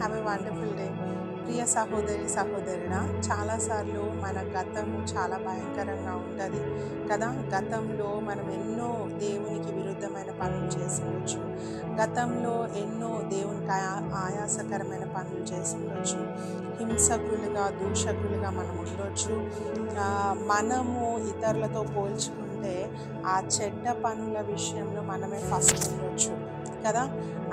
Have a wonderful day. ప్రియ సహోదరి సహోదరుడా, చాలాసార్లు మన గతము చాలా భయంకరంగా ఉంటుంది కదా. గతంలో మనం ఎన్నో దేవునికి విరుద్ధమైన పనులు చేసి ఉండొచ్చు. గతంలో ఎన్నో దేవునికి ఆయాసకరమైన పనులు చేసి ఉండొచ్చు. హింసకులుగా దూషకులుగా మనం ఉండొచ్చు. మనము ఇతరులతో పోల్చుకుంటే ఆ చెడ్డ పనుల విషయంలో మనమే ఫస్ట్ ఉండొచ్చు కదా.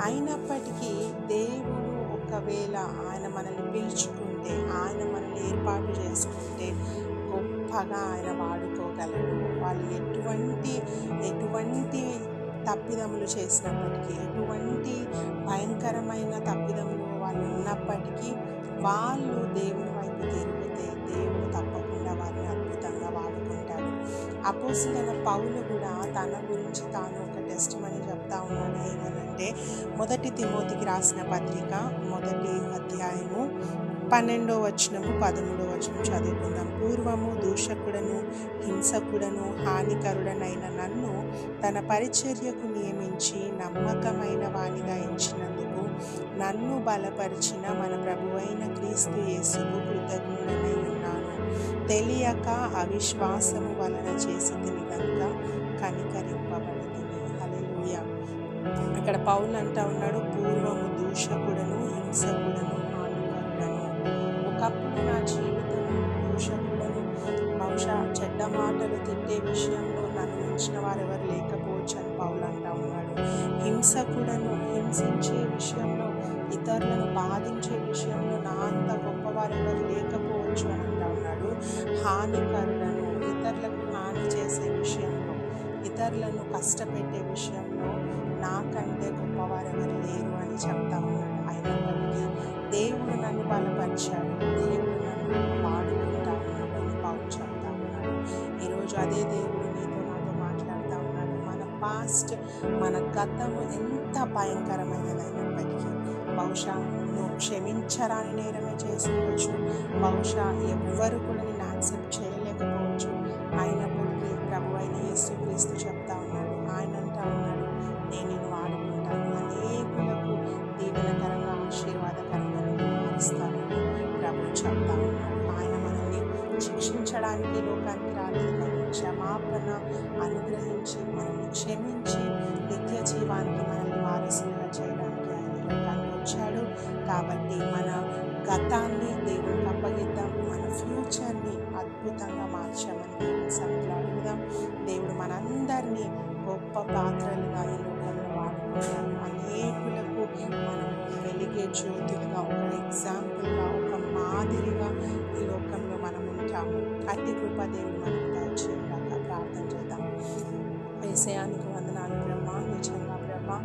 అయినప్పటికీ దేవుడు ఒకవేళ ఆయన మనల్ని పిలుచుకుంటే, ఆయన మనల్ని ఏర్పాటు చేసుకుంటే గొప్పగా ఆయన వాడుకోగలడు. వాళ్ళు ఎటువంటి తప్పిదములు చేసినప్పటికీ, ఎటువంటి భయంకరమైన తప్పిదములు వాళ్ళు ఉన్నప్పటికీ, వాళ్ళు దేవుని వైపు తిరిగితే దేవుడు తప్పకుండా వారిని అద్భుతంగా వాడుకుంటాడు. అపోస్తలుడైన పౌలు కూడా తన గురించి తాను ఒక టెస్టిమనీ చెప్తా ఉన్నాడు. ఏమనంటే, 1 తిమోతికి రాసిన పత్రిక 1వ అధ్యాయము 12వ వచనము 13వ వచనం చదువుకుందాం. పూర్వము దూషకుడను హింసకుడను హానికరుడనైన నన్ను తన పరిచర్యకు నియమించి నమ్మకమైన వానిగా ఎంచినందుకు నన్ను బలపరిచిన మన ప్రభువైన క్రీస్తు యేసుకు కృతజ్ఞుడనై ఉన్నాను. తెలియక అవిశ్వాసము వలన చేసితిని కనుక కనికరింపబడితిని. హల్లెలూయా. ఇక్కడ పౌలు అంటా ఉన్నాడు, పూర్వము దూషకుడను హింసకుడను హానికరుడను. ఒకప్పుడు నా జీవితం దూషకుడను, బహుశా చెడ్డ మాటలు తిట్టే విషయంలో నన్ను మించిన వారు ఎవరు లేకపోవచ్చు అని పౌలు అంటా ఉన్నాడు. హింసకుడను, హింసించే విషయంలో, ఇతరులను బాధించే విషయంలో నా అంత గొప్పవారు ఎవరు లేకపోవచ్చు అని అంటా ఉన్నాడు. హానికరుడను, ఇతరులకు హాని చేసే విషయంలో, ఇతరులను కష్టపెట్టే విషయంలో నాకంటే గొప్పవారు ఎవరు లేరు అని చెప్తా ఉన్నాడు. అయినప్పటికీ దేవుడు నన్ను బలపరిచాడు, దేవుడు నన్ను వాడుకుంటా ఉన్నాడు అని పౌలు చెప్తా ఉన్నాడు. ఈరోజు అదే దేవుడు నీతో నాతో మాట్లాడుతూ ఉన్నాడు. మన పాస్ట్, మన గతము ఎంత భయంకరమైనదైనప్పటికీ, బహుశా నువ్వు క్షమించరాని నేరమే చేసి ఉండొచ్చు, బహుశా ఎవ్వరు కూడా నేను యాక్సెప్ట్ చేయలేకపోవచ్చు. అయినప్పటికీ ప్రభువైన యేసుక్రీస్తు చెప్తా ఉన్నాడు, ఆయన అంటా ఉన్నాడు, నేను నిన్ను వాడుకుంటాను, అనేకులకు దీవెనకరంగా ఆశీర్వాదకరంగా నేను మారుస్తానని ప్రభువు చెప్తా ఉన్నాడు. ఆయన మనల్ని శిక్షించడానికి లోకానికి రాలేదు, కానీ క్షమాపణ అనుగ్రహించి మనల్ని క్షమించి నిత్య జీవానికి మనల్ని వారసులుగా చేయడానికి ఆయన లోకానికి వచ్చాడు. కాబట్టి మన గతాన్ని దేవునికి అప్పగిద్దాం, మన ఫ్యూచర్ని అద్భుతంగా మార్చామని దేవుని సన్నిధిలో అడుగుదాం. దేవుడు మనందరినీ గొప్ప పాత్రలుగా ఈ లోకంలో వాడుకుంటాడు. అనేకులకు మనం వెలిగే జ్యోతులుగా, ఒక ఎగ్జాంపుల్గా, ఒక మాదిరిగా ఈ లోకంలో మనం ఉంటాము. అట్టి కృప దేవుడు మనకు దయచేయగా ప్రార్థన చేద్దాం. యేసయ్యానికి వందనాలు ప్రభా. నిజంగా ప్రభా,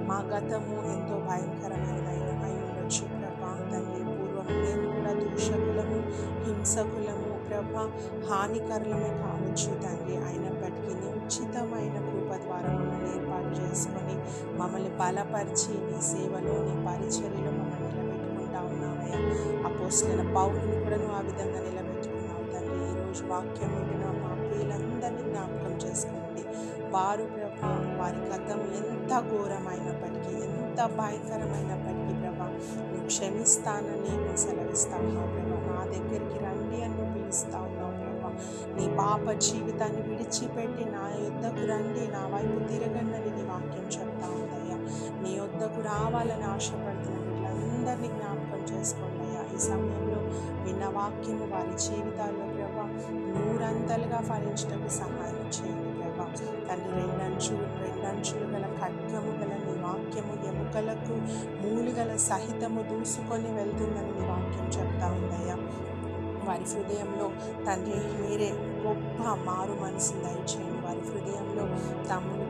మా గతము ఎంతో భయంకరమైనదైన అయి ఉండొచ్చు ప్రభా. తండ్రి, పూర్వం మేము కూడా దూషకులము, హింసకులము ప్రభా, హానికరులమే కావచ్చు తండ్రి. అయినప్పటికీ నీ ఉచితమైన కృప ద్వారా మమ్మల్ని ఏర్పాటు చేసుకొని మమ్మల్ని బలపరిచి నీ సేవలో, నీ పరిచర్యలో మమ్మల్ని నిలబెట్టుకుంటా ఉన్నావయ్యా. అపోస్తలుడైన పౌలుని కూడా నువ్వు ఆ విధంగా నిలబెట్టుకున్నావు తండ్రి. ఈరోజు వాక్యం వింటున్న మా ప్రియులందరినీ జ్ఞాపకం చేసుకోండి. వారు ప్రభా, వారి గతం ఎంత ఘోరమైనప్పటికీ, ఎంత భయంకరమైనప్పటికీ ప్రభా, నువ్వు క్షమిస్తానని నువ్వు సెలవిస్తా ఉన్నావు ప్రభా. నా దగ్గరికి రండి అని నువ్వు పిలుస్తా ఉన్నావు ప్రభా. నీ పాప జీవితాన్ని విడిచిపెట్టి నా యొద్దకు రండి, నా వైపు తిరగండి అని నీ వాక్యం చెప్తా ఉందయ్యా. నీ యొద్దకు రావాలని ఆశపడుతున్న వీళ్ళందరినీ జ్ఞాపకం చేసుకోండి అయ్యా. ఈ సమయంలో విన్న వాక్యము వారి జీవితాల్లో ప్రభా నూరంతలుగా ఫలించడానికి సహాయం చేయండి ప్రభా. తండ్రి, రెండంచులు గల ఖడ్గము గల నీ వాక్యము ఎముకలకు మూలుగల సహితము దూసుకొని వెళ్తుందని నీ వాక్యం చెప్తా ఉందయ్యా. వారి హృదయంలో తండ్రి మీరే గొప్ప మారు మనసును దయచేయండి. వారి హృదయంలో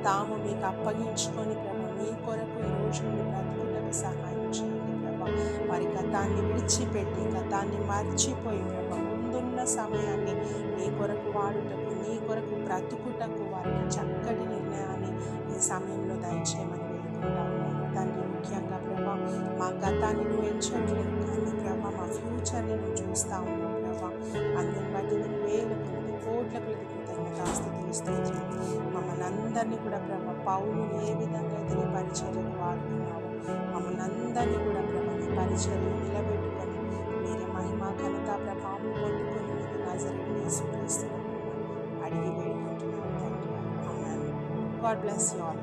తాము మీకు అప్పగించుకొని ప్రభా మీ కొరకు ఈ రోజు నుండి బ్రతుకుటకు సహాయం చేయండి ప్రభా. వారి గతాన్ని విడిచిపెట్టి, గతాన్ని మర్చిపోయి ప్రభా ముందున్న సమయాన్ని నీ కొరకు వాడుటకు, నీ కొరకు బ్రతుకుటకు వారికి చక్కటి నిర్ణయాన్ని ఈ సమయంలో దయచేయమని వేడుకుంటా ఉన్నాను తండ్రి. ముఖ్యంగా ప్రభా మా గతాన్ని నువ్వు ఎంచట్లేదు, కానీ ప్రభా మా ఫ్యూచర్ని నువ్వు చూస్తూ ఉన్నావు ప్రభా. అందుని బట్టి నేను వేల కొలది కోట్ల కొలది కృతజ్ఞతాస్తుతులు స్తోత్రం. మమ్మల్ని అందరినీ కూడా ప్రభా, పౌలుని ఏ విధంగా అయితే నీ పరిచర్యకు వాడుతున్నావు, మమ్మల్ని అందరినీ కూడా ప్రభా నీ పరిచర్యలు నిలబెట్టుకొని మీరే మహిమ ఘనత ప్రభావం పొందుకొని నజరేయుడైన యేసుక్రీస్తు నామమున అడిగి వేడుకుంటున్నాము తండ్రి. ఆమేన్. God bless you all.